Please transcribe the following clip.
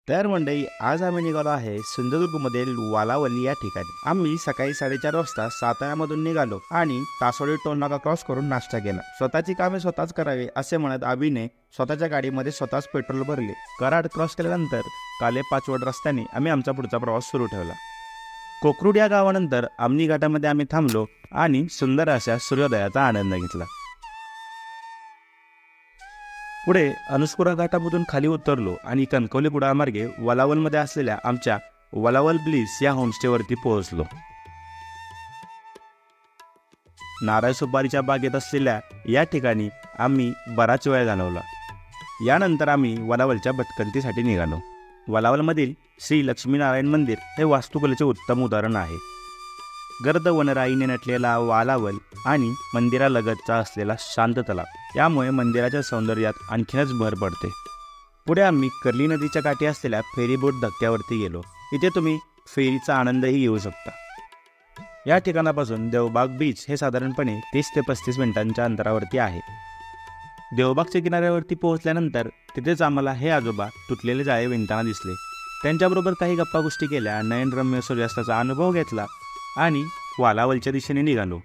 तर मंडळी, आज आम्ही निघालो आहे सिंधुदुर्गमधील वालावल या ठिकाणी। आम्ही सकाळी 4:30 वाजता साताऱ्यामधून निघालो आणि तासोडी टोल नाका क्रॉस करून नाश्ता केला। स्वतःची कामे स्वतःच करावी असे म्हणत अभिने स्वतःच्या गाडीमध्ये स्वतःच पेट्रोल भरले। कराड क्रॉस केल्यानंतर काले पाचवड रस्त्याने आम्ही आमचा पुढचा प्रवास सुरू ठेवला। कोकरूड या गावानंतर आमनी घाटामध्ये आम्ही थांबलो आणि सुंदर अशा सूर्योदयाचा आनंद घेतला। पुढे अनुस्कुरा घाटामधून खाली उतरलो आणि कणकवली मार्गे वलावलमध्ये असलेल्या आमच्या वलावल ब्लिस या होमस्टेवरती पोहोचलो। नारळ सुपारीच्या बागेत असलेल्या या ठिकाणी आम्ही बराच वेळ घालवला। यानंतर आम्ही वलावलच्या भटकंतीसाठी निघालो। वलावलमधील श्री लक्ष्मीनारायण मंदिर हे वास्तुकलेचे उत्तम उदाहरण आहे। गर्द वनराईने नटलेला वालावल आणि मंदिरालगतचा असलेला शांत तलाव यामुळे मंदिराच्या सौंदर्यात आणखीनच भर पडते। पुढे आम्ही कर्ली नदीच्या काठी असलेल्या फेरीबोट धक्क्यावरती गेलो। इथे तुम्ही फेरीचा आनंदही घेऊ शकता। या ठिकाणापासून देवबाग बीच हे साधारणपणे 30 ते 35 मिनिटांच्या अंतरावरती आहे। देवबागच्या किनाऱ्यावरती पोहोचल्यानंतर तिथेच आम्हाला हे आजोबा तुटलेले जाळे विणताना दिसले। त्यांच्याबरोबर काही गप्पा गोष्टी केल्या, नयनरम्य सूर्यास्ताचा अनुभव घेतला आणि वालावलच्या दिशेने निघालो।